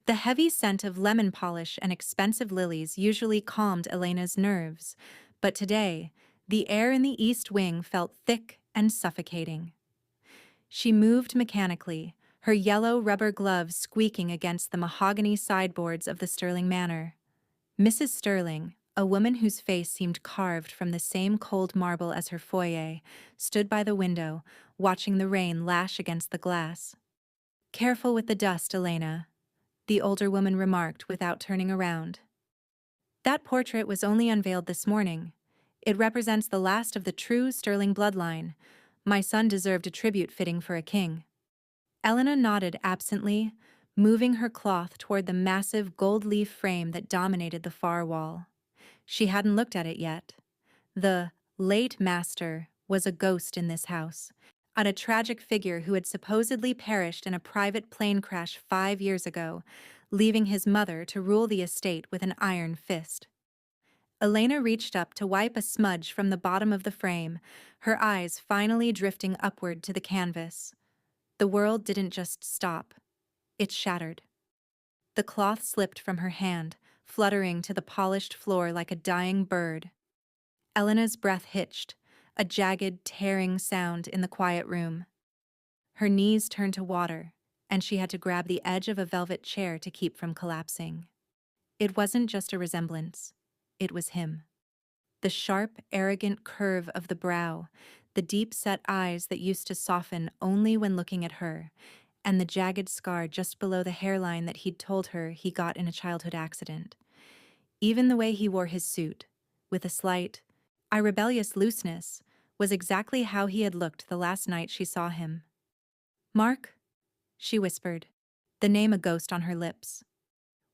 The heavy scent of lemon polish and expensive lilies usually calmed Elena's nerves, but today, the air in the east wing felt thick and suffocating. She moved mechanically, her yellow rubber gloves squeaking against the mahogany sideboards of the Sterling manor. Mrs. Sterling, a woman whose face seemed carved from the same cold marble as her foyer, stood by the window, watching the rain lash against the glass. "Careful with the dust, Elena," the older woman remarked without turning around. "That portrait was only unveiled this morning. It represents the last of the true Sterling bloodline. My son deserved a tribute fitting for a king." Elena nodded absently, moving her cloth toward the massive gold leaf frame that dominated the far wall. She hadn't looked at it yet. The late master was a ghost in this house, a tragic figure who had supposedly perished in a private plane crash 5 years ago, leaving his mother to rule the estate with an iron fist. Elena reached up to wipe a smudge from the bottom of the frame, her eyes finally drifting upward to the canvas. The world didn't just stop. It shattered. The cloth slipped from her hand, fluttering to the polished floor like a dying bird. Elena's breath hitched, a jagged, tearing sound in the quiet room. Her knees turned to water, and she had to grab the edge of a velvet chair to keep from collapsing. It wasn't just a resemblance. It was him. The sharp, arrogant curve of the brow, the deep-set eyes that used to soften only when looking at her, and the jagged scar just below the hairline that he'd told her he got in a childhood accident. Even the way he wore his suit, with a slight, rebellious looseness, was exactly how he had looked the last night she saw him. "Mark?" she whispered, the name a ghost on her lips.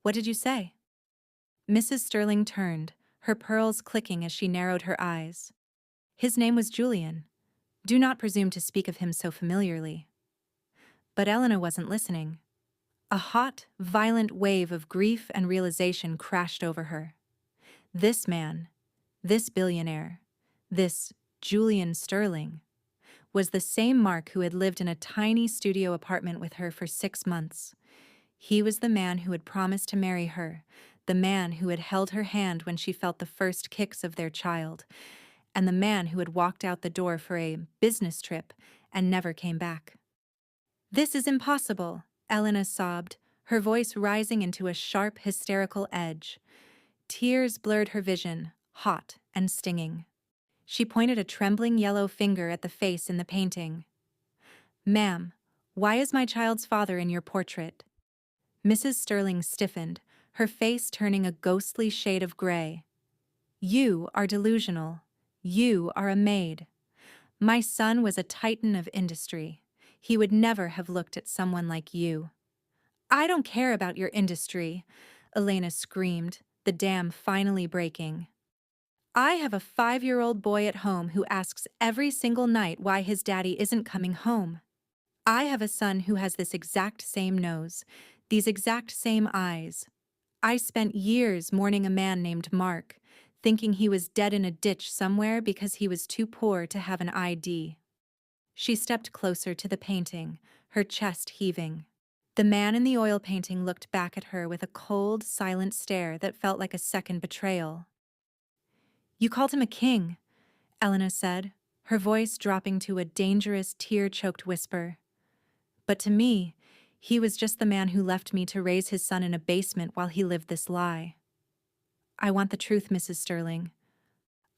"What did you say?" Mrs. Sterling turned, her pearls clicking as she narrowed her eyes. "His name was Julian. Do not presume to speak of him so familiarly." But Elena wasn't listening. A hot, violent wave of grief and realization crashed over her. This man, this billionaire, this Julian Sterling, was the same Mark who had lived in a tiny studio apartment with her for 6 months. He was the man who had promised to marry her, the man who had held her hand when she felt the first kicks of their child, and the man who had walked out the door for a business trip and never came back. "This is impossible," Elena sobbed, her voice rising into a sharp, hysterical edge. Tears blurred her vision, hot and stinging. She pointed a trembling yellow finger at the face in the painting. "Ma'am, why is my child's father in your portrait?" Mrs. Sterling stiffened, her face turning a ghostly shade of gray. "You are delusional. You are a maid. My son was a titan of industry. He would never have looked at someone like you." "I don't care about your industry," Elena screamed, the dam finally breaking. "I have a 5-year-old boy at home who asks every single night why his daddy isn't coming home. I have a son who has this exact same nose, these exact same eyes. I spent years mourning a man named Mark, thinking he was dead in a ditch somewhere because he was too poor to have an ID." She stepped closer to the painting, her chest heaving. The man in the oil painting looked back at her with a cold, silent stare that felt like a second betrayal. "You called him a king," Elena said, her voice dropping to a dangerous, tear-choked whisper. "But to me, he was just the man who left me to raise his son in a basement while he lived this lie. I want the truth, Mrs. Sterling.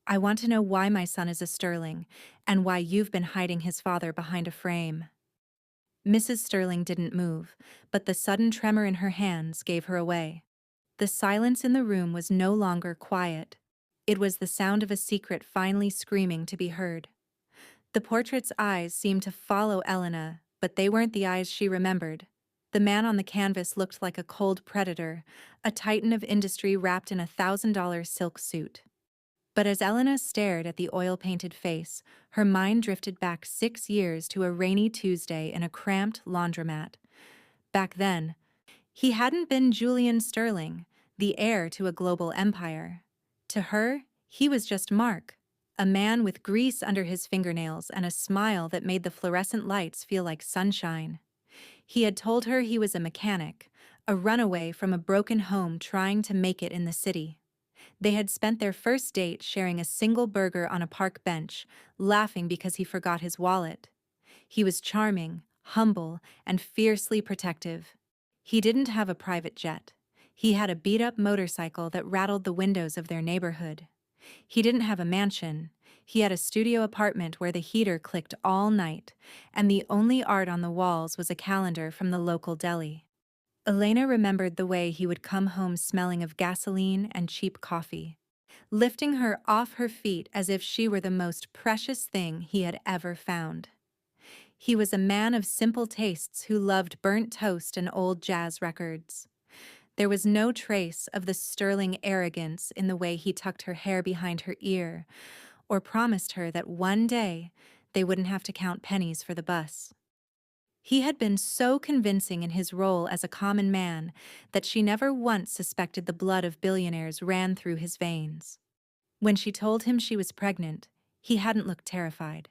I want to know why my son is a Sterling, and why you've been hiding his father behind a frame." Mrs. Sterling didn't move, but the sudden tremor in her hands gave her away. The silence in the room was no longer quiet. It was the sound of a secret finally screaming to be heard. The portrait's eyes seemed to follow Elena, but they weren't the eyes she remembered. The man on the canvas looked like a cold predator, a titan of industry wrapped in a $1,000 silk suit. But as Elena stared at the oil-painted face, her mind drifted back 6 years to a rainy Tuesday in a cramped laundromat. Back then, he hadn't been Julian Sterling, the heir to a global empire. To her, he was just Mark, a man with grease under his fingernails and a smile that made the fluorescent lights feel like sunshine. He had told her he was a mechanic, a runaway from a broken home trying to make it in the city. They had spent their first date sharing a single burger on a park bench, laughing because he forgot his wallet. He was charming, humble, and fiercely protective. He didn't have a private jet. He had a beat-up motorcycle that rattled the windows of their neighborhood. He didn't have a mansion. He had a studio apartment where the heater clicked all night, and the only art on the walls was a calendar from the local deli. Elena remembered the way he would come home smelling of gasoline and cheap coffee, lifting her off her feet as if she were the most precious thing he had ever found. He was a man of simple tastes who loved burnt toast and old jazz records. There was no trace of the sterling arrogance in the way he tucked her hair behind her ear, or promised her that one day they wouldn't have to count pennies for the bus. He had been so convincing in his role as a common man that she never once suspected the blood of billionaires ran through his veins. When she told him she was pregnant, he hadn't looked terrified.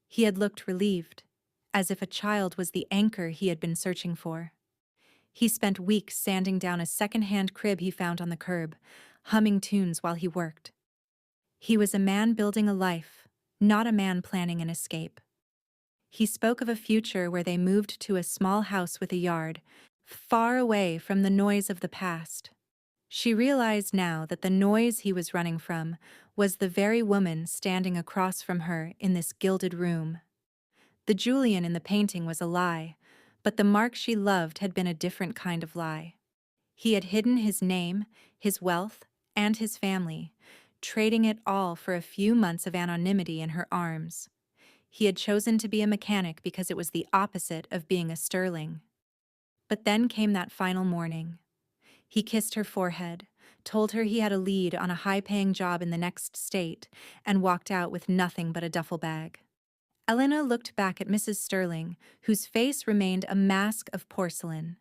He had looked relieved, as if a child was the anchor he had been searching for. He spent weeks sanding down a second-hand crib he found on the curb, humming tunes while he worked. He was a man building a life, not a man planning an escape. He spoke of a future where they moved to a small house with a yard, far away from the noise of the past. She realized now that the noise he was running from was the very woman standing across from her in this gilded room. The Julian in the painting was a lie, but the Mark she loved had been a different kind of lie. He had hidden his name, his wealth, and his family, trading it all for a few months of anonymity in her arms. He had chosen to be a mechanic because it was the opposite of being a sterling. But then came that final morning. He kissed her forehead, told her he had a lead on a high-paying job in the next state, and walked out with nothing but a duffel bag. Elena looked back at Mrs. Sterling, whose face remained a mask of porcelain.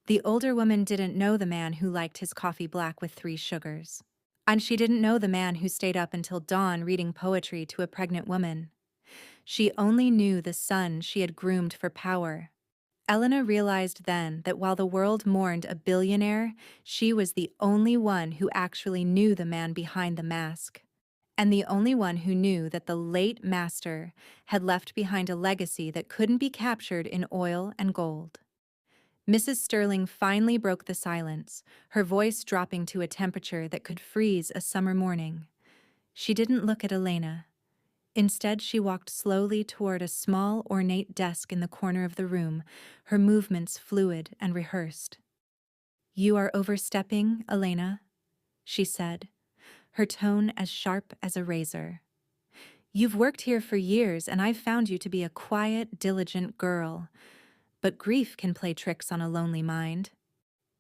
The older woman didn't know the man who liked his coffee black with 3 sugars. And she didn't know the man who stayed up until dawn reading poetry to a pregnant woman. She only knew the son she had groomed for power. Elena realized then that while the world mourned a billionaire, she was the only one who actually knew the man behind the mask. And the only one who knew that the late master had left behind a legacy that couldn't be captured in oil and gold. Mrs. Sterling finally broke the silence, her voice dropping to a temperature that could freeze a summer morning. She didn't look at Elena. Instead, she walked slowly toward a small, ornate desk in the corner of the room, her movements fluid and rehearsed. "You are overstepping, Elena," she said, her tone as sharp as a razor. "You've worked here for years, and I've found you to be a quiet, diligent girl. But grief can play tricks on a lonely mind.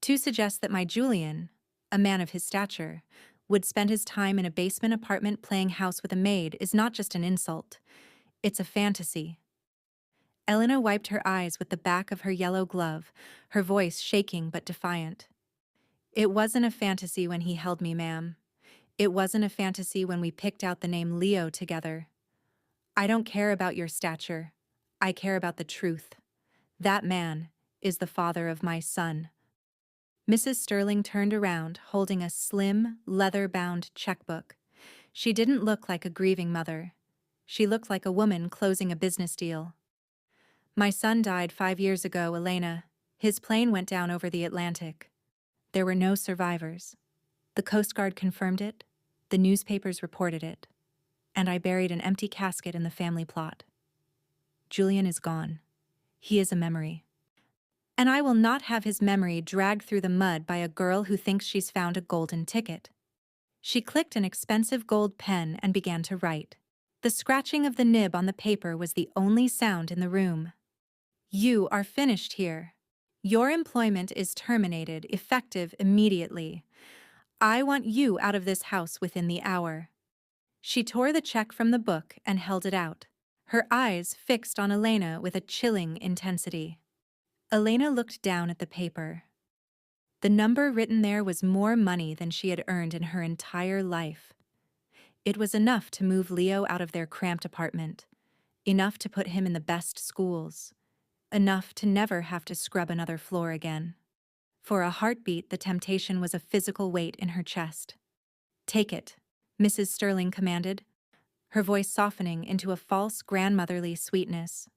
To suggest that my Julian, a man of his stature, would spend his time in a basement apartment playing house with a maid is not just an insult. It's a fantasy." Elena wiped her eyes with the back of her yellow glove, her voice shaking but defiant. "It wasn't a fantasy when he held me, ma'am. It wasn't a fantasy when we picked out the name Leo together. I don't care about your stature. I care about the truth. That man is the father of my son." Mrs. Sterling turned around, holding a slim, leather-bound checkbook. She didn't look like a grieving mother. She looked like a woman closing a business deal. "My son died 5 years ago, Elena. His plane went down over the Atlantic. There were no survivors. The Coast Guard confirmed it. The newspapers reported it. And I buried an empty casket in the family plot. Julian is gone. He is a memory. And I will not have his memory dragged through the mud by a girl who thinks she's found a golden ticket." She clicked an expensive gold pen and began to write. The scratching of the nib on the paper was the only sound in the room. "You are finished here. Your employment is terminated, effective immediately. I want you out of this house within the hour." She tore the check from the book and held it out, her eyes fixed on Elena with a chilling intensity. Elena looked down at the paper. The number written there was more money than she had earned in her entire life. It was enough to move Leo out of their cramped apartment, enough to put him in the best schools, enough to never have to scrub another floor again. For a heartbeat, the temptation was a physical weight in her chest. "Take it," Mrs. Sterling commanded, her voice softening into a false grandmotherly sweetness.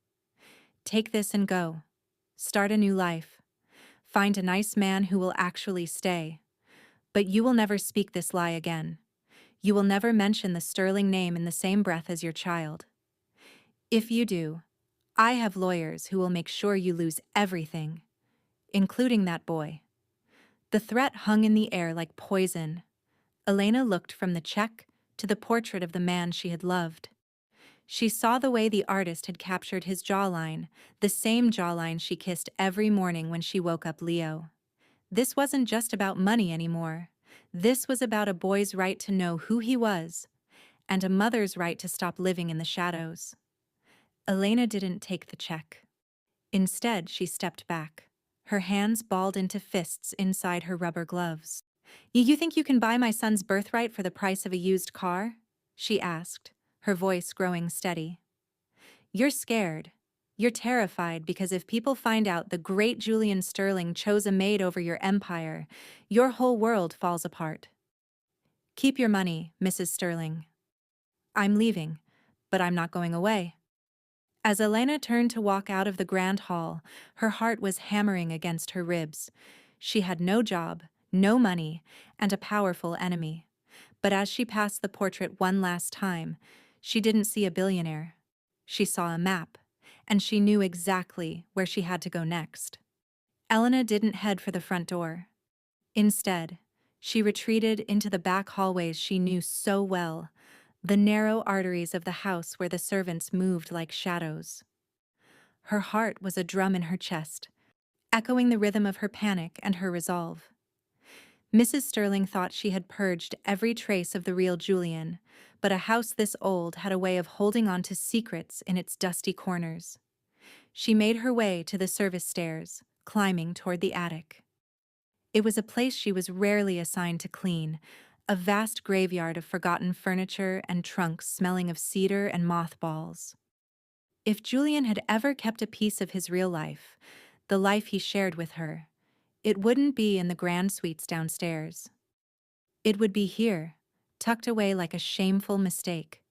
"Take this and go. Start a new life. Find a nice man who will actually stay. But you will never speak this lie again. You will never mention the Sterling name in the same breath as your child. If you do, I have lawyers who will make sure you lose everything, including that boy." The threat hung in the air like poison. Elena looked from the check to the portrait of the man she had loved. She saw the way the artist had captured his jawline, the same jawline she kissed every morning when she woke up Leo. This wasn't just about money anymore. This was about a boy's right to know who he was, and a mother's right to stop living in the shadows. Elena didn't take the check. Instead, she stepped back, her hands balled into fists inside her rubber gloves. "You think you can buy my son's birthright for the price of a used car?" she asked, her voice growing steady. "You're scared. You're terrified because if people find out the great Julian Sterling chose a maid over your empire, your whole world falls apart. Keep your money, Mrs. Sterling. I'm leaving, but I'm not going away." As Elena turned to walk out of the grand hall, her heart was hammering against her ribs. She had no job, no money, and a powerful enemy. But as she passed the portrait one last time, she didn't see a billionaire. She saw a map, and she knew exactly where she had to go next. Elena didn't head for the front door. Instead, she retreated into the back hallways she knew so well, the narrow arteries of the house where the servants moved like shadows. Her heart was a drum in her chest, echoing the rhythm of her panic and her resolve. Mrs. Sterling thought she had purged every trace of the real Julian, but a house this old had a way of holding on to secrets in its dusty corners. She made her way to the service stairs, climbing toward the attic. It was a place she was rarely assigned to clean, a vast graveyard of forgotten furniture and trunks smelling of cedar and mothballs. If Julian had ever kept a piece of his real life, the life he shared with her, it wouldn't be in the grand suites downstairs. It would be here, tucked away like a shameful mistake.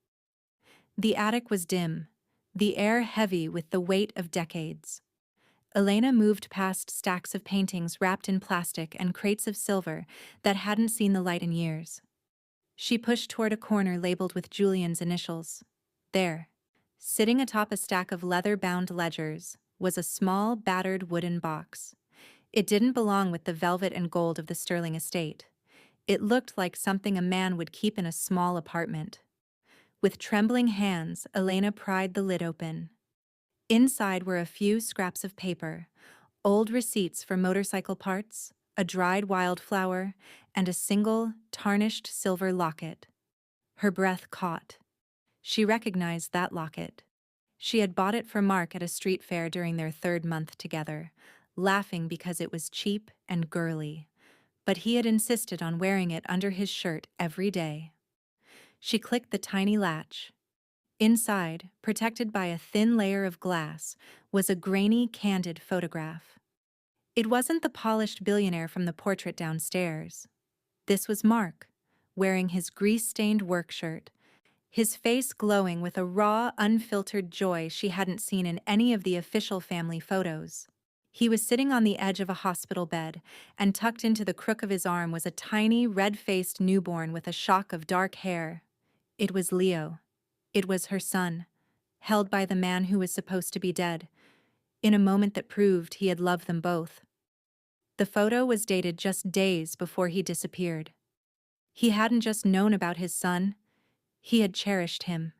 The attic was dim, the air heavy with the weight of decades. Elena moved past stacks of paintings wrapped in plastic and crates of silver that hadn't seen the light in years. She pushed toward a corner labeled with Julian's initials. There, sitting atop a stack of leather-bound ledgers, was a small, battered wooden box. It didn't belong with the velvet and gold of the Sterling estate. It looked like something a man would keep in a small apartment. With trembling hands, Elena pried the lid open. Inside were a few scraps of paper, old receipts for motorcycle parts, a dried wildflower, and a single, tarnished silver locket. Her breath caught. She recognized that locket. She had bought it for Mark at a street fair during their 3rd month together, laughing because it was cheap and girly. But he had insisted on wearing it under his shirt every day. She clicked the tiny latch. Inside, protected by a thin layer of glass, was a grainy, candid photograph. It wasn't the polished billionaire from the portrait downstairs. This was Mark, wearing his grease-stained work shirt, his face glowing with a raw, unfiltered joy she hadn't seen in any of the official family photos. He was sitting on the edge of a hospital bed, and tucked into the crook of his arm was a tiny, red-faced newborn with a shock of dark hair. It was Leo. It was her son, held by the man who was supposed to be dead, in a moment that proved he had loved them both. The photo was dated just days before he disappeared. He hadn't just known about his son, he had cherished him.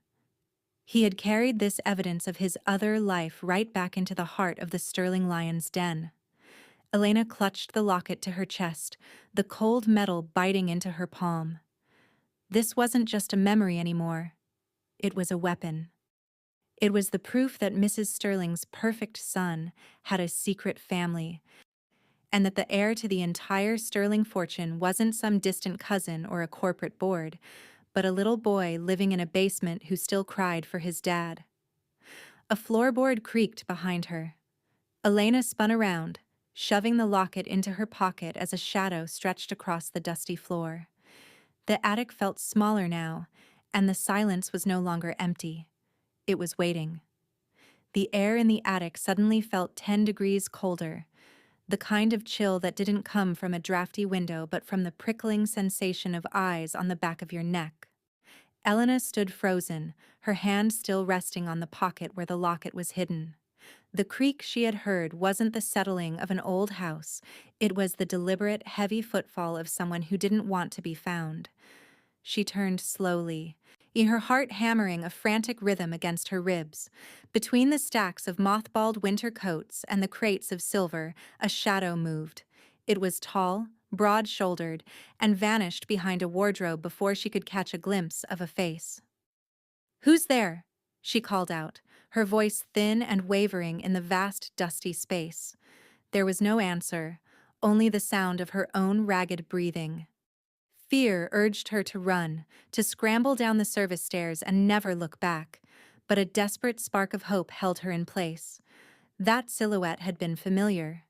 He had carried this evidence of his other life right back into the heart of the Sterling lion's den. Elena clutched the locket to her chest, the cold metal biting into her palm. This wasn't just a memory anymore. It was a weapon. It was the proof that Mrs. Sterling's perfect son had a secret family, and that the heir to the entire Sterling fortune wasn't some distant cousin or a corporate board, but a little boy living in a basement who still cried for his dad. A floorboard creaked behind her. Elena spun around, shoving the locket into her pocket as a shadow stretched across the dusty floor. The attic felt smaller now, and the silence was no longer empty. It was waiting. The air in the attic suddenly felt 10 degrees colder, the kind of chill that didn't come from a drafty window but from the prickling sensation of eyes on the back of your neck. Elena stood frozen, her hand still resting on the pocket where the locket was hidden. The creak she had heard wasn't the settling of an old house, it was the deliberate, heavy footfall of someone who didn't want to be found. She turned slowly, her heart hammering a frantic rhythm against her ribs. Between the stacks of mothballed winter coats and the crates of silver, a shadow moved. It was tall, broad-shouldered, and vanished behind a wardrobe before she could catch a glimpse of a face. "Who's there?" she called out, her voice thin and wavering in the vast, dusty space. There was no answer, only the sound of her own ragged breathing. Fear urged her to run, to scramble down the service stairs and never look back, but a desperate spark of hope held her in place. That silhouette had been familiar.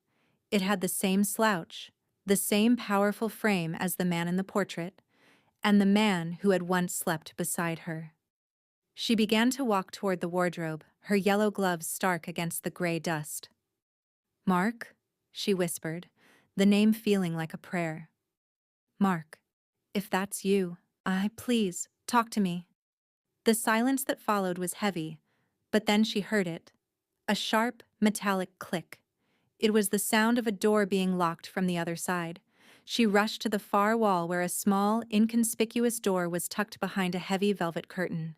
It had the same slouch, the same powerful frame as the man in the portrait, and the man who had once slept beside her. She began to walk toward the wardrobe, her yellow gloves stark against the gray dust. "Mark?" she whispered, the name feeling like a prayer. "Mark, if that's you, please, talk to me." The silence that followed was heavy, but then she heard it. A sharp, metallic click. It was the sound of a door being locked from the other side. She rushed to the far wall where a small, inconspicuous door was tucked behind a heavy velvet curtain.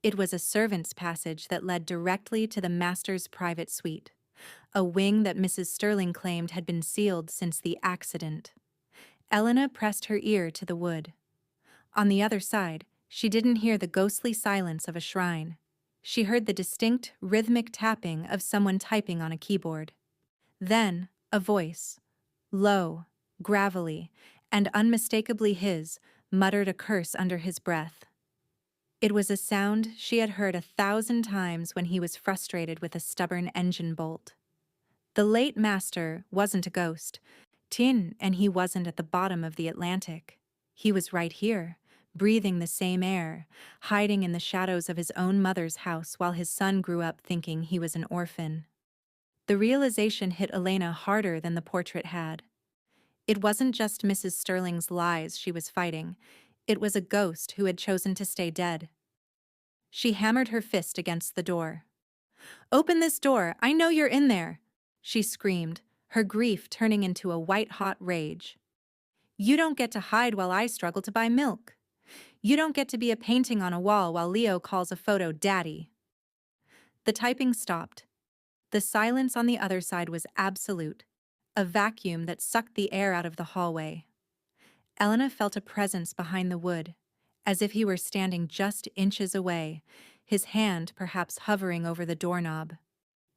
It was a servant's passage that led directly to the master's private suite, a wing that Mrs. Sterling claimed had been sealed since the accident. Elena pressed her ear to the wood. On the other side, she didn't hear the ghostly silence of a shrine. She heard the distinct, rhythmic tapping of someone typing on a keyboard. Then, a voice, low, gravelly, and unmistakably his, muttered a curse under his breath. It was a sound she had heard 1,000 times when he was frustrated with a stubborn engine bolt. The late master wasn't a ghost, and he wasn't at the bottom of the Atlantic. He was right here, breathing the same air, hiding in the shadows of his own mother's house while his son grew up thinking he was an orphan. The realization hit Elena harder than the portrait had. It wasn't just Mrs. Sterling's lies she was fighting, it was a ghost who had chosen to stay dead. She hammered her fist against the door. "Open this door, I know you're in there!" she screamed, her grief turning into a white-hot rage. "You don't get to hide while I struggle to buy milk. You don't get to be a painting on a wall while Leo calls a photo daddy." The typing stopped. The silence on the other side was absolute, a vacuum that sucked the air out of the hallway. Elena felt a presence behind the wood, as if he were standing just inches away, his hand perhaps hovering over the doorknob.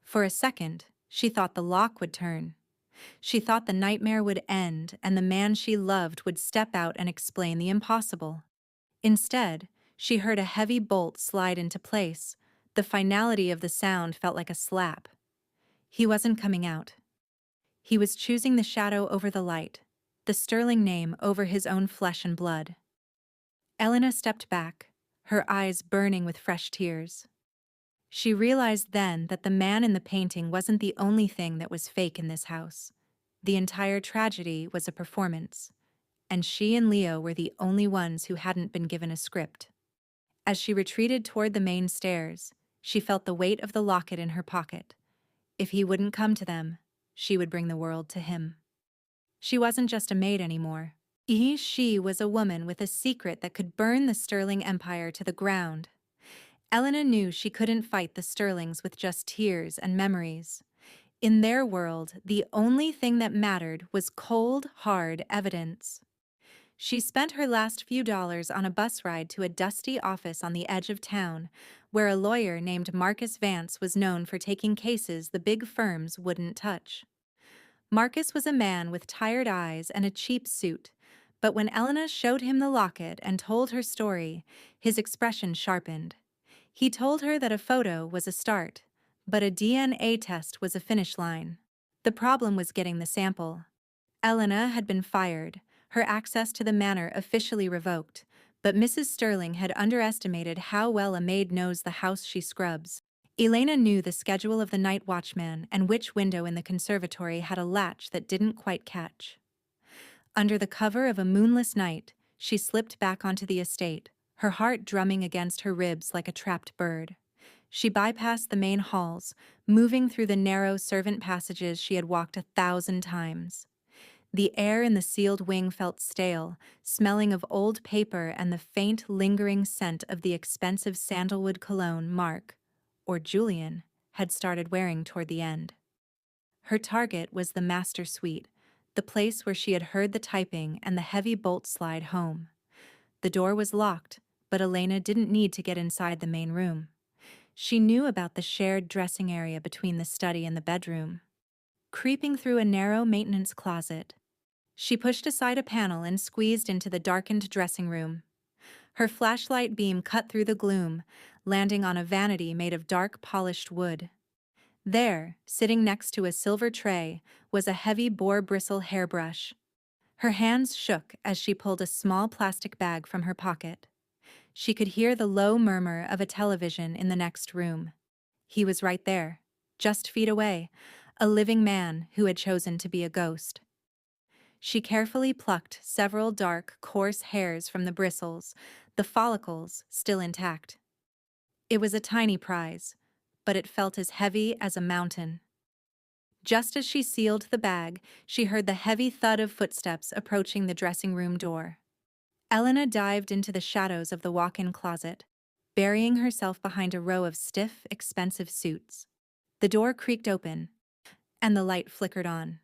For a second, she thought the lock would turn. She thought the nightmare would end and the man she loved would step out and explain the impossible. Instead, she heard a heavy bolt slide into place. The finality of the sound felt like a slap. He wasn't coming out. He was choosing the shadow over the light, the Sterling name over his own flesh and blood. Elena stepped back, her eyes burning with fresh tears. She realized then that the man in the painting wasn't the only thing that was fake in this house. The entire tragedy was a performance, and she and Leo were the only ones who hadn't been given a script. As she retreated toward the main stairs, she felt the weight of the locket in her pocket. If he wouldn't come to them, she would bring the world to him. She wasn't just a maid anymore. She was a woman with a secret that could burn the Sterling Empire to the ground. Elena knew she couldn't fight the Sterlings with just tears and memories. In their world, the only thing that mattered was cold, hard evidence. She spent her last few dollars on a bus ride to a dusty office on the edge of town, where a lawyer named Marcus Vance was known for taking cases the big firms wouldn't touch. Marcus was a man with tired eyes and a cheap suit, but when Elena showed him the locket and told her story, his expression sharpened. He told her that a photo was a start, but a DNA test was a finish line. The problem was getting the sample. Elena had been fired, her access to the manor officially revoked, but Mrs. Sterling had underestimated how well a maid knows the house she scrubs. Elena knew the schedule of the night watchman and which window in the conservatory had a latch that didn't quite catch. Under the cover of a moonless night, she slipped back onto the estate, her heart drumming against her ribs like a trapped bird. She bypassed the main halls, moving through the narrow servant passages she had walked 1,000 times. The air in the sealed wing felt stale, smelling of old paper and the faint, lingering scent of the expensive sandalwood cologne Mark, or Julian, had started wearing toward the end. Her target was the master suite, the place where she had heard the typing and the heavy bolt slide home. The door was locked, but Elena didn't need to get inside the main room. She knew about the shared dressing area between the study and the bedroom. Creeping through a narrow maintenance closet, she pushed aside a panel and squeezed into the darkened dressing room. Her flashlight beam cut through the gloom, landing on a vanity made of dark polished wood. There, sitting next to a silver tray, was a heavy boar bristle hairbrush. Her hands shook as she pulled a small plastic bag from her pocket. She could hear the low murmur of a television in the next room. He was right there, just feet away, a living man who had chosen to be a ghost. She carefully plucked several dark, coarse hairs from the bristles, the follicles still intact. It was a tiny prize, but it felt as heavy as a mountain. Just as she sealed the bag, she heard the heavy thud of footsteps approaching the dressing room door. Elena dived into the shadows of the walk-in closet, burying herself behind a row of stiff, expensive suits. The door creaked open, and the light flickered on.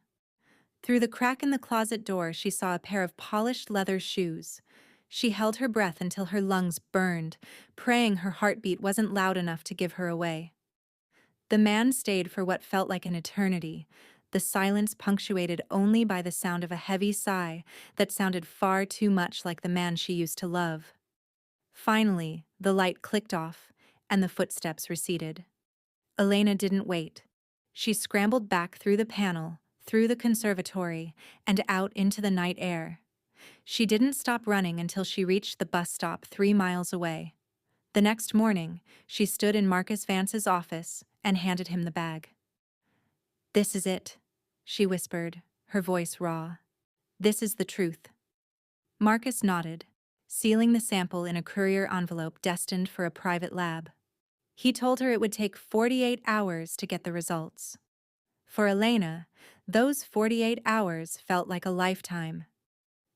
Through the crack in the closet door, she saw a pair of polished leather shoes. She held her breath until her lungs burned, praying her heartbeat wasn't loud enough to give her away. The man stayed for what felt like an eternity, the silence punctuated only by the sound of a heavy sigh that sounded far too much like the man she used to love. Finally, the light clicked off, and the footsteps receded. Elena didn't wait. She scrambled back through the panel, through the conservatory, and out into the night air. She didn't stop running until she reached the bus stop 3 miles away. The next morning, she stood in Marcus Vance's office and handed him the bag. "This is it," she whispered, her voice raw. "This is the truth." Marcus nodded, sealing the sample in a courier envelope destined for a private lab. He told her it would take 48 hours to get the results. For Elena, those 48 hours felt like a lifetime.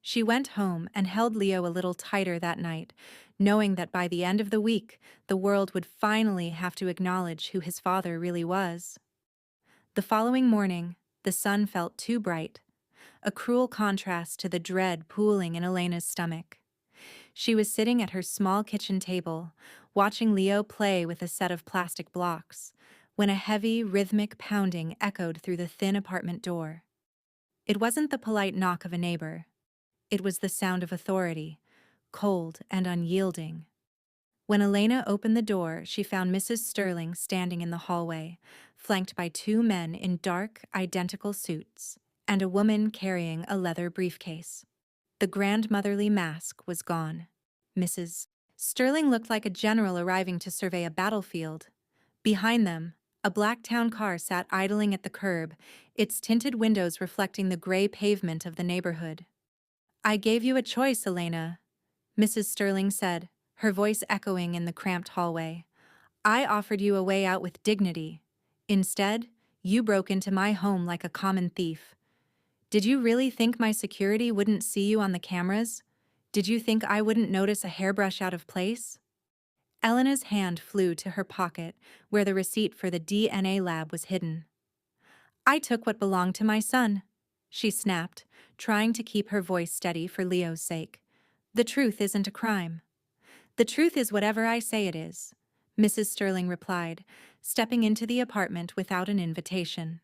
She went home and held Leo a little tighter that night, knowing that by the end of the week, the world would finally have to acknowledge who his father really was. The following morning, the sun felt too bright, a cruel contrast to the dread pooling in Elena's stomach. She was sitting at her small kitchen table, watching Leo play with a set of plastic blocks, when a heavy, rhythmic pounding echoed through the thin apartment door. It wasn't the polite knock of a neighbor. It was the sound of authority, cold and unyielding. When Elena opened the door, she found Mrs. Sterling standing in the hallway, flanked by 2 men in dark, identical suits, and a woman carrying a leather briefcase. The grandmotherly mask was gone. Mrs. Sterling looked like a general arriving to survey a battlefield. Behind them, a black town car sat idling at the curb, its tinted windows reflecting the gray pavement of the neighborhood. "I gave you a choice, Elena," Mrs. Sterling said, her voice echoing in the cramped hallway. "I offered you a way out with dignity. Instead, you broke into my home like a common thief. Did you really think my security wouldn't see you on the cameras? Did you think I wouldn't notice a hairbrush out of place?" Elena's hand flew to her pocket, where the receipt for the DNA lab was hidden. "I took what belonged to my son," she snapped, trying to keep her voice steady for Leo's sake. "The truth isn't a crime." "The truth is whatever I say it is," Mrs. Sterling replied, stepping into the apartment without an invitation.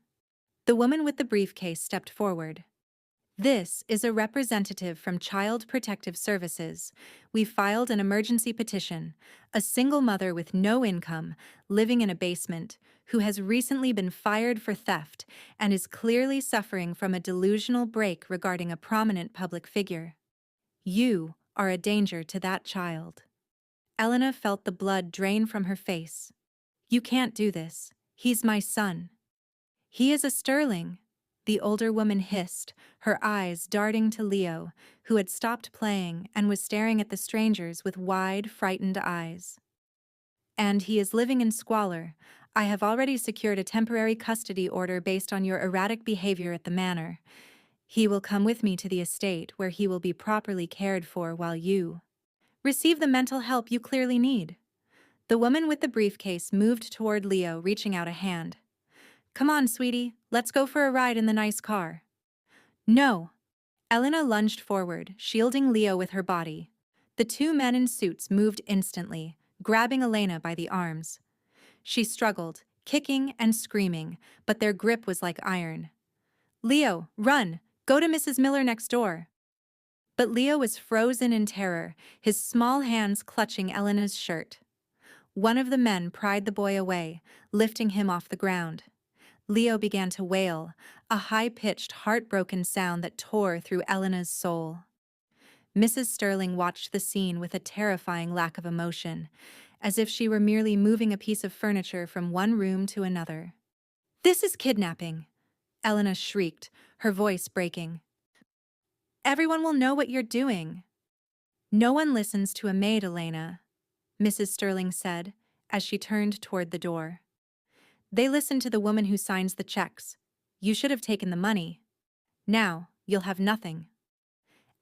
The woman with the briefcase stepped forward. "This is a representative from Child Protective Services. We filed an emergency petition. A single mother with no income, living in a basement, who has recently been fired for theft and is clearly suffering from a delusional break regarding a prominent public figure. You are a danger to that child. Elena felt the blood drain from her face. You can't do this. He's my son. He is a Sterling, the older woman hissed, her eyes darting to Leo, who had stopped playing and was staring at the strangers with wide, frightened eyes. And he is living in squalor. I have already secured a temporary custody order based on your erratic behavior at the manor. He will come with me to the estate where he will be properly cared for while you receive the mental help you clearly need. The woman with the briefcase moved toward Leo, reaching out a hand. Come on, sweetie, let's go for a ride in the nice car. No. Elena lunged forward, shielding Leo with her body. The two men in suits moved instantly, grabbing Elena by the arms. She struggled, kicking and screaming, but their grip was like iron. Leo, run! Go to Mrs. Miller next door. But Leo was frozen in terror, his small hands clutching Elena's shirt. One of the men pried the boy away, lifting him off the ground. Leo began to wail, a high-pitched, heartbroken sound that tore through Elena's soul. Mrs. Sterling watched the scene with a terrifying lack of emotion, as if she were merely moving a piece of furniture from one room to another. This is kidnapping, Elena shrieked, her voice breaking. Everyone will know what you're doing. No one listens to a maid, Elena, Mrs. Sterling said, as she turned toward the door. They listen to the woman who signs the checks. You should have taken the money. Now, you'll have nothing.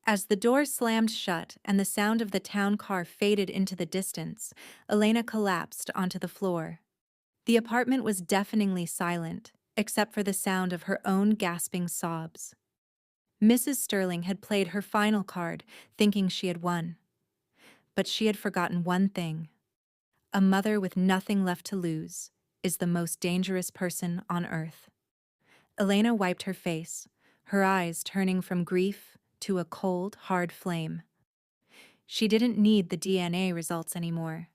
As the door slammed shut and the sound of the town car faded into the distance, Elena collapsed onto the floor. The apartment was deafeningly silent, except for the sound of her own gasping sobs. Mrs. Sterling had played her final card, thinking she had won. But she had forgotten one thing. A mother with nothing left to lose is the most dangerous person on earth. Elena wiped her face, her eyes turning from grief to a cold, hard flame. She didn't need the DNA results anymore.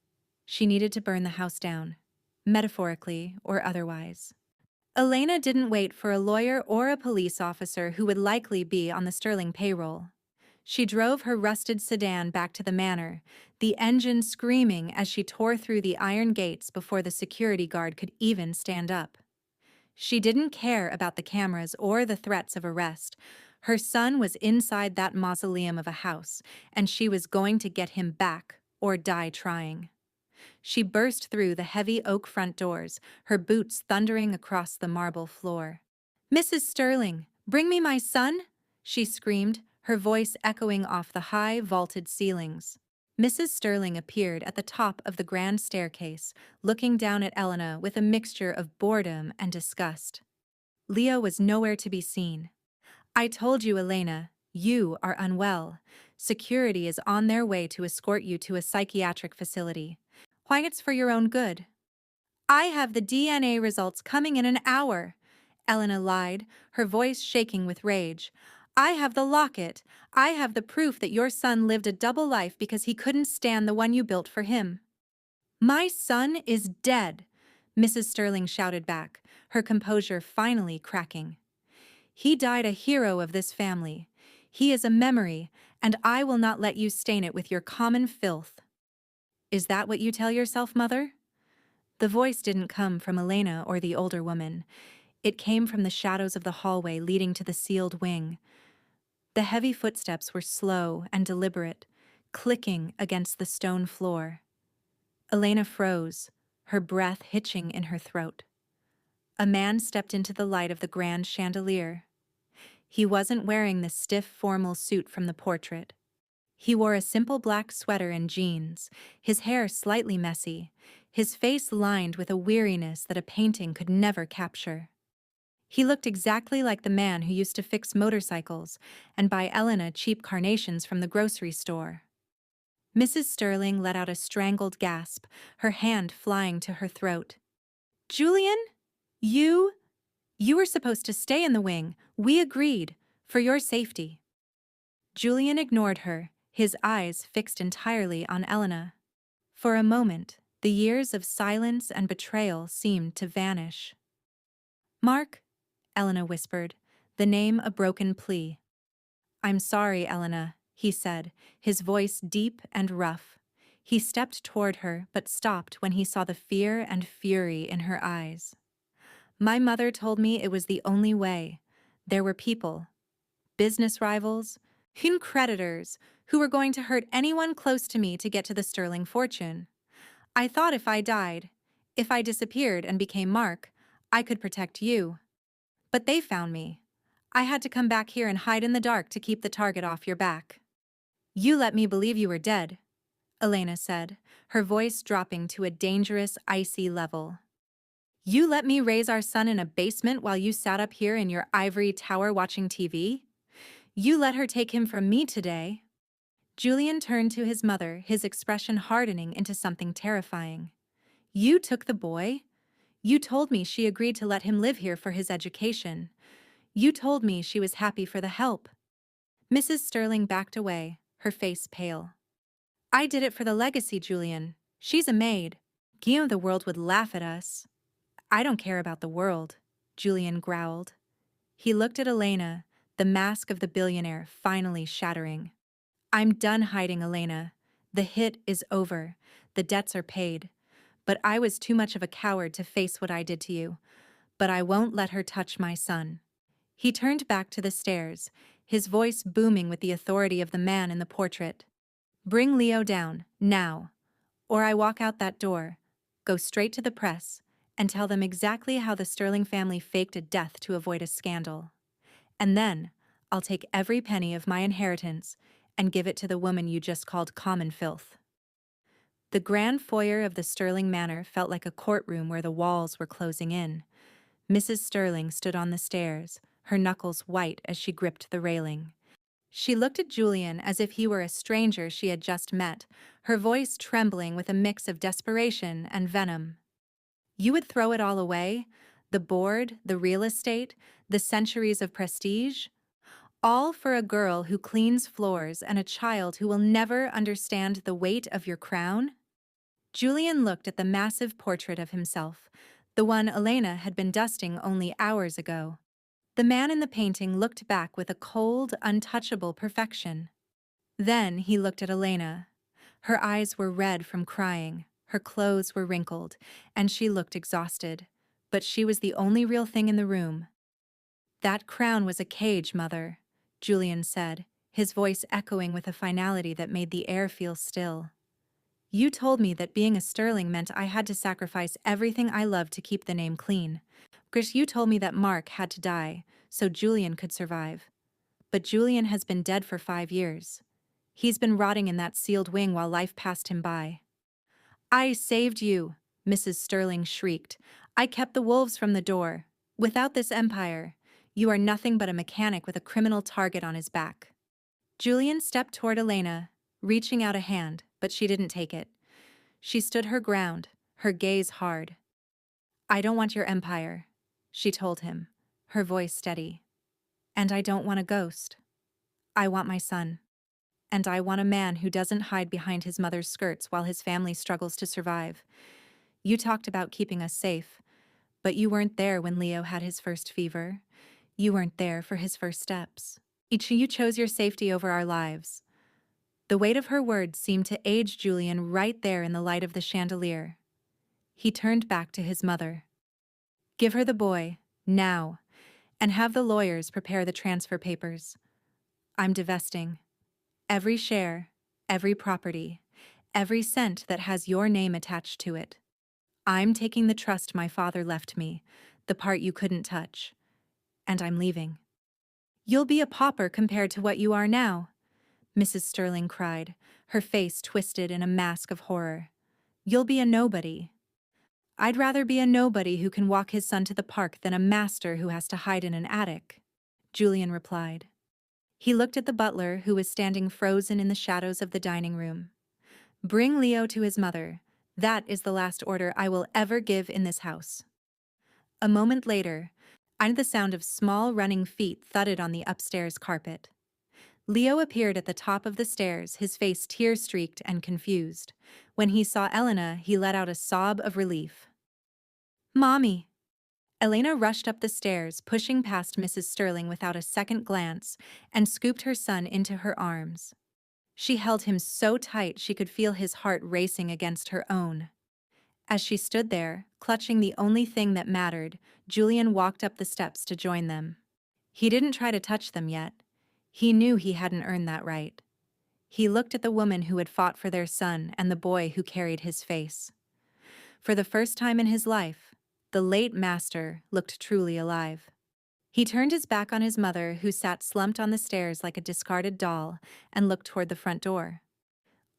She needed to burn the house down, metaphorically or otherwise. Elena didn't wait for a lawyer or a police officer who would likely be on the Sterling payroll. She drove her rusted sedan back to the manor, the engine screaming as she tore through the iron gates before the security guard could even stand up. She didn't care about the cameras or the threats of arrest. Her son was inside that mausoleum of a house, and she was going to get him back or die trying. She burst through the heavy oak front doors, her boots thundering across the marble floor. Mrs. Sterling, bring me my son, she screamed, her voice echoing off the high, vaulted ceilings. Mrs. Sterling appeared at the top of the grand staircase, looking down at Elena with a mixture of boredom and disgust. Leo was nowhere to be seen. I told you, Elena, you are unwell. Security is on their way to escort you to a psychiatric facility. Why, it's for your own good. I have the DNA results coming in an hour, Elena lied, her voice shaking with rage. I have the locket. I have the proof that your son lived a double life because he couldn't stand the one you built for him. My son is dead, Mrs. Sterling shouted back, her composure finally cracking. He died a hero of this family. He is a memory, and I will not let you stain it with your common filth. Is that what you tell yourself, Mother? The voice didn't come from Elena or the older woman. It came from the shadows of the hallway leading to the sealed wing. The heavy footsteps were slow and deliberate, clicking against the stone floor. Elena froze, her breath hitching in her throat. A man stepped into the light of the grand chandelier. He wasn't wearing the stiff, formal suit from the portrait. He wore a simple black sweater and jeans, his hair slightly messy, his face lined with a weariness that a painting could never capture. He looked exactly like the man who used to fix motorcycles and buy Elena cheap carnations from the grocery store. Mrs. Sterling let out a strangled gasp, her hand flying to her throat. Julian? You were supposed to stay in the wing. We agreed, for your safety. Julian ignored her, his eyes fixed entirely on Elena. For a moment, The years of silence and betrayal seemed to vanish. "Mark," Elena whispered, the name a broken plea. "I'm sorry, Elena," he said, his voice deep and rough. He stepped toward her but stopped when he saw the fear and fury in her eyes. "My mother told me it was the only way. There were people, business rivals, hidden creditors, who were going to hurt anyone close to me to get to the sterling fortune. I thought if I died, if I disappeared and became Mark, I could protect you. But they found me. I had to come back here and hide in the dark to keep the target off your back." "You let me believe you were dead," Elena said, her voice dropping to a dangerous, icy level. "You let me raise our son in a basement while you sat up here in your ivory tower watching TV? You let her take him from me today." Julian turned to his mother, his expression hardening into something terrifying. "You took the boy? You told me she agreed to let him live here for his education. You told me she was happy for the help." Mrs. Sterling backed away, her face pale. "I did it for the legacy, Julian. She's a maid. Guillaume, the world would laugh at us." "I don't care about the world," Julian growled. He looked at Elena, the mask of the billionaire finally shattering. "I'm done hiding, Elena. The hit is over. The debts are paid. But I was too much of a coward to face what I did to you. But I won't let her touch my son." He turned back to the stairs, his voice booming with the authority of the man in the portrait. "Bring Leo down, now. Or I walk out that door, go straight to the press, and tell them exactly how the Sterling family faked a death to avoid a scandal. And then, I'll take every penny of my inheritance and give it to the woman you just called common filth." The grand foyer of the Sterling manor felt like a courtroom where the walls were closing in. Mrs. Sterling stood on the stairs, her knuckles white as she gripped the railing. She looked at Julian as if he were a stranger she had just met, her voice trembling with a mix of desperation and venom. "You would throw it all away? The board, the real estate, the centuries of prestige? All for a girl who cleans floors and a child who will never understand the weight of your crown?" Julian looked at the massive portrait of himself, the one Elena had been dusting only hours ago. The man in the painting looked back with a cold, untouchable perfection. Then he looked at Elena. Her eyes were red from crying, her clothes were wrinkled, and she looked exhausted. But she was the only real thing in the room. "That crown was a cage, Mother," Julian said, his voice echoing with a finality that made the air feel still. "You told me that being a Sterling meant I had to sacrifice everything I loved to keep the name clean. Chris, you told me that Mark had to die, so Julian could survive. But Julian has been dead for 5 years. He's been rotting in that sealed wing while life passed him by." "I saved you," Mrs. Sterling shrieked. "I kept the wolves from the door. Without this empire, you are nothing but a mechanic with a criminal target on his back." Julian stepped toward Elena, reaching out a hand, but she didn't take it. She stood her ground, her gaze hard. "I don't want your empire," she told him, her voice steady. "And I don't want a ghost. I want my son. And I want a man who doesn't hide behind his mother's skirts while his family struggles to survive. You talked about keeping us safe, but you weren't there when Leo had his first fever. You weren't there for his first steps. You chose your safety over our lives." The weight of her words seemed to age Julian right there in the light of the chandelier. He turned back to his mother. "Give her the boy, now, and have the lawyers prepare the transfer papers. I'm divesting. Every share, every property, every cent that has your name attached to it. I'm taking the trust my father left me, the part you couldn't touch. And I'm leaving." "You'll be a pauper compared to what you are now," Mrs. Sterling cried, her face twisted in a mask of horror. "You'll be a nobody." "I'd rather be a nobody who can walk his son to the park than a master who has to hide in an attic," Julian replied. He looked at the butler who was standing frozen in the shadows of the dining room. "Bring Leo to his mother. That is the last order I will ever give in this house." A moment later, the sound of small running feet thudded on the upstairs carpet. Leo appeared at the top of the stairs, his face tear-streaked and confused. When he saw Elena, he let out a sob of relief. "Mommy!" Elena rushed up the stairs, pushing past Mrs. Sterling without a second glance, and scooped her son into her arms. She held him so tight she could feel his heart racing against her own. As she stood there, clutching the only thing that mattered, Julian walked up the steps to join them. He didn't try to touch them yet. He knew he hadn't earned that right. He looked at the woman who had fought for their son and the boy who carried his face. For the first time in his life, the late master looked truly alive. He turned his back on his mother, who sat slumped on the stairs like a discarded doll, and looked toward the front door.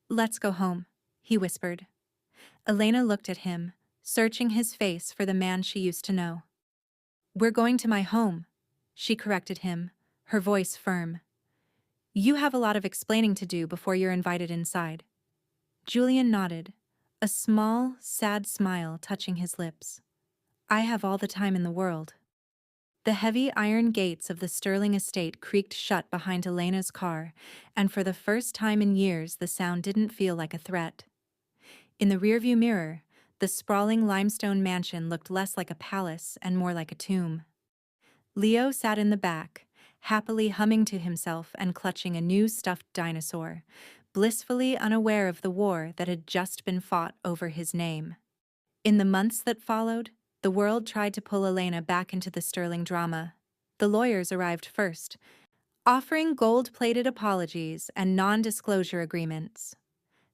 "Let's go home," he whispered. Elena looked at him, searching his face for the man she used to know. "We're going to my home," she corrected him, her voice firm. "You have a lot of explaining to do before you're invited inside." Julian nodded, a small, sad smile touching his lips. "I have all the time in the world." The heavy iron gates of the Sterling estate creaked shut behind Elena's car, and for the first time in years the sound didn't feel like a threat. In the rearview mirror, the sprawling limestone mansion looked less like a palace and more like a tomb. Leo sat in the back, happily humming to himself and clutching a new stuffed dinosaur, blissfully unaware of the war that had just been fought over his name. In the months that followed, the world tried to pull Elena back into the Sterling drama. The lawyers arrived first, offering gold-plated apologies and non-disclosure agreements.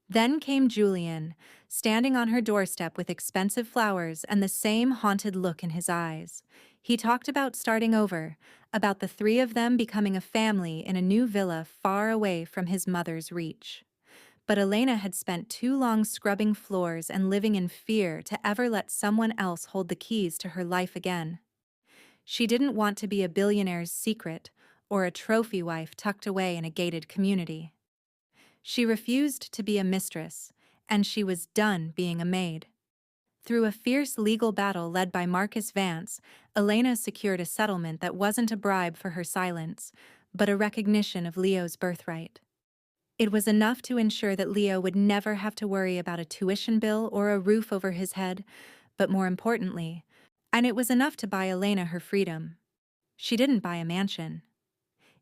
Then came Julian, standing on her doorstep with expensive flowers and the same haunted look in his eyes. He talked about starting over, about the three of them becoming a family in a new villa far away from his mother's reach. But Elena had spent too long scrubbing floors and living in fear to ever let someone else hold the keys to her life again. She didn't want to be a billionaire's secret or a trophy wife tucked away in a gated community. She refused to be a mistress, and she was done being a maid. Through a fierce legal battle led by Marcus Vance, Elena secured a settlement that wasn't a bribe for her silence, but a recognition of Leo's birthright. It was enough to ensure that Leo would never have to worry about a tuition bill or a roof over his head, but more importantly, and it was enough to buy Elena her freedom. She didn't buy a mansion.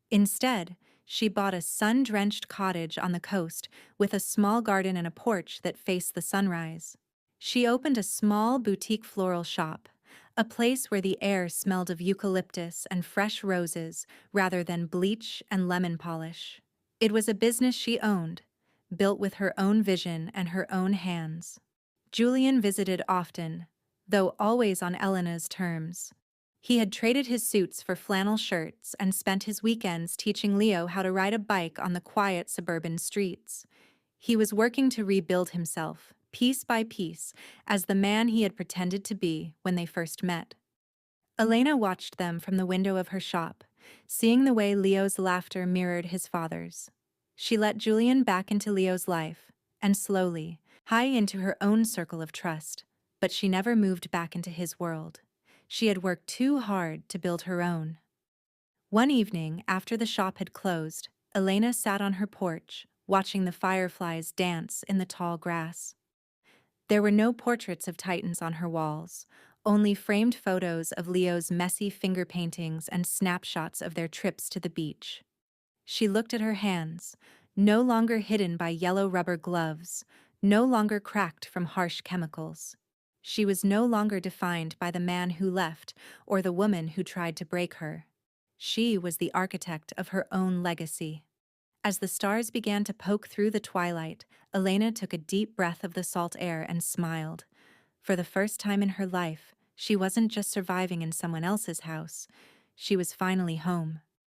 Instead, she bought a sun-drenched cottage on the coast with a small garden and a porch that faced the sunrise. She opened a small boutique floral shop, a place where the air smelled of eucalyptus and fresh roses rather than bleach and lemon polish. It was a business she owned, built with her own vision and her own hands. Julian visited often, though always on Elena's terms. He had traded his suits for flannel shirts and spent his weekends teaching Leo how to ride a bike on the quiet suburban streets. He was working to rebuild himself, piece by piece, as the man he had pretended to be when they first met. Elena watched them from the window of her shop, seeing the way Leo's laughter mirrored his father's. She let Julian back into Leo's life, and slowly, high into her own circle of trust, but she never moved back into his world. She had worked too hard to build her own. One evening, after the shop had closed, Elena sat on her porch, watching the fireflies dance in the tall grass. There were no portraits of titans on her walls, only framed photos of Leo's messy finger paintings and snapshots of their trips to the beach. She looked at her hands, no longer hidden by yellow rubber gloves, no longer cracked from harsh chemicals. She was no longer defined by the man who left or the woman who tried to break her. She was the architect of her own legacy. As the stars began to poke through the twilight, Elena took a deep breath of the salt air and smiled. For the first time in her life, she wasn't just surviving in someone else's house. She was finally home.